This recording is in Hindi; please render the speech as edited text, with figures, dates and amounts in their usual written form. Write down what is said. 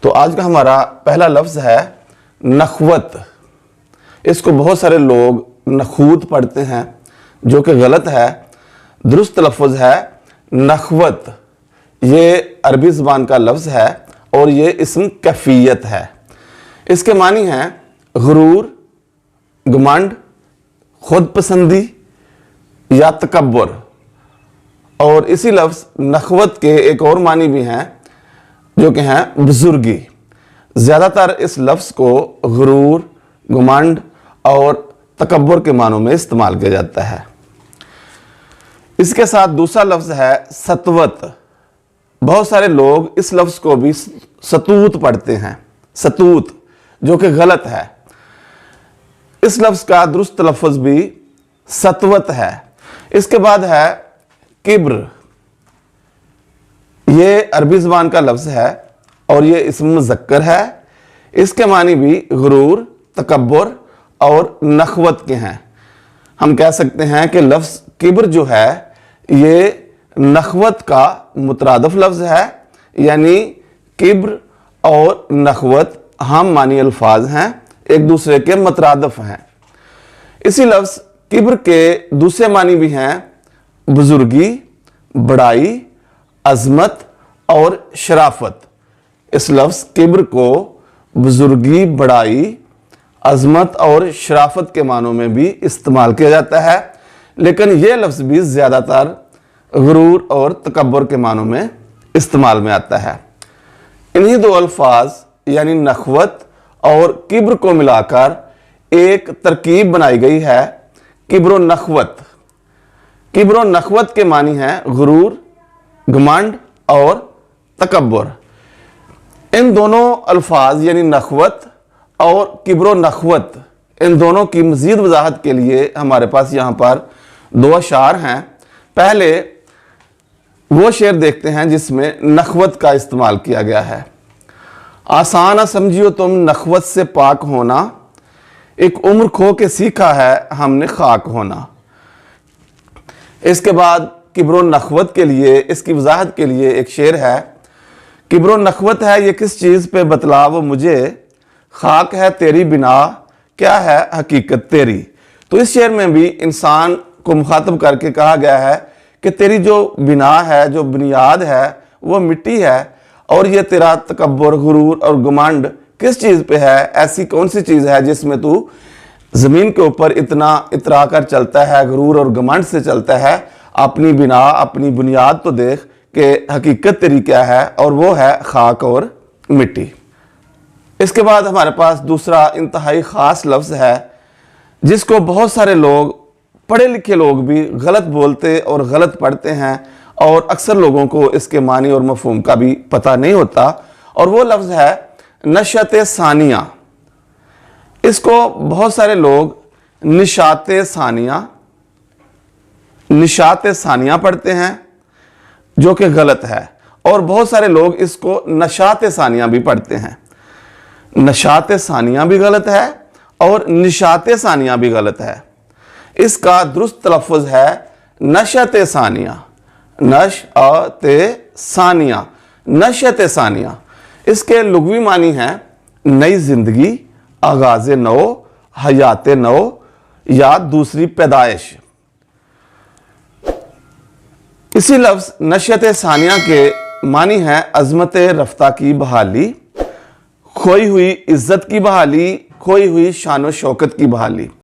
तो आज का हमारा पहला लफ्ज़ है नखवत। इसको बहुत सारे लोग नखूत पढ़ते हैं, जो कि गलत है। दुरुस्त लफ्ज़ है नखवत। ये अरबी ज़बान का लफ्ज़ है और ये इस्म कैफियत है। इसके मानी हैं गुरूर, घमंड, खुद पसंदी या तकब्बुर। और इसी लफ्ज़ नखवत के एक और मानी भी हैं, जो कि हैं बुजुर्गी। ज़्यादातर इस लफ्ज़ को गुरूर, घमंड और तकब्बुर के मानों में इस्तेमाल किया जाता है। इसके साथ दूसरा लफ्ज़ है सतवत। बहुत सारे लोग इस लफ्ज़ को भी सतूत पढ़ते हैं, सतूत, जो कि गलत है। इस लफ्ज़ का दुरुस्त लफ्ज़ भी सतवत है। इसके बाद है किब्र। ये अरबी ज़बान का लफ्ज़ है और ये इस्म मुज़क्कर है। इसके मानी भी गुरूर, तकब्बुर और नखवत के हैं। हम कह सकते हैं कि लफ्ज़ किब्र जो है ये नखवत का मुतरादिफ लफ्ज़ है, यानी किब्र और नखवत हम मानी अल्फाज हैं, एक दूसरे के मुतरादिफ हैं। इसी लफ्ज़ किब्र के दूसरे मानी भी हैं बुजुर्गी, बड़ाई, अज़मत और शराफत। इस लफ्ज़ किब्र को बुजुर्गी, बड़ाई, अज़मत और शराफत के मानों में भी इस्तेमाल किया जाता है, लेकिन यह लफ्ज़ भी ज़्यादातर गुरूर और तकब्बुर के मानों में इस्तेमाल में आता है। इन्हीं दो अल्फाज यानी नखवत और किब्र को मिलाकर एक तरकीब बनाई गई है, किब्र नखवत। किब्र नखवत के मानी हैं गुरूर, घमंड और तकब्बुर। इन दोनों अल्फाज यानी नखवत और किब्र नखवत, इन दोनों की मज़ीद वजाहत के लिए हमारे पास यहाँ पर दो अशार हैं। पहले वो शेर देखते हैं जिसमें नखवत का इस्तेमाल किया गया है। आसान समझियो तुम नखवत से पाक होना, एक उम्र खो के सीखा है हमने खाक होना। इसके बाद किब्र नखवत के लिए, इसकी वजाहत के लिए एक शेर है। किब्र नखवत है ये किस चीज़ पे बतला वो मुझे, खाक है तेरी बिना क्या है हकीकत तेरी। तो इस शेर में भी इंसान को मुखातब करके कहा गया है कि तेरी जो बिना है, जो बुनियाद है, वो मिट्टी है, और ये तेरा तकब्बुर, गुरूर और घमंड किस चीज़ पे है। ऐसी कौन सी चीज़ है जिसमें तू ज़मीन के ऊपर इतना इतरा कर चलता है, गुरूर और घमंड से चलता है। अपनी बिना, अपनी बुनियाद तो देख कि हकीकत तेरी क्या है, और वो है खाक और मिट्टी। इसके बाद हमारे पास दूसरा इंतहाई ख़ास लफ्ज़ है, जिसको बहुत सारे लोग, पढ़े लिखे लोग भी गलत बोलते और गलत पढ़ते हैं, और अक्सर लोगों को इसके मानी और मफ़हूम का भी पता नहीं होता। और वो लफ्ज़ है नशअत सानिया। इसको बहुत सारे लोग निशात सानिया पढ़ते हैं, जो कि गलत है, और बहुत सारे लोग इसको नशात सानिया भी पढ़ते हैं। नशात सानिया भी गलत है और निशात सानिया भी गलत है। इसका दुरुस्त लफ्ज़ है नशअत सानिया, नशअत सानिया, नशअत सानिया। इसके लुग़वी मानी हैं नई ज़िंदगी, आगाज़ नौ, हयात नौ या दूसरी पैदाइश। इसी लफ्ज़ नशअत सानिया के मानी हैं अज़मत रफ्ता की बहाली, खोई हुई इज़्ज़त की बहाली, खोई हुई शान व शौकत की बहाली।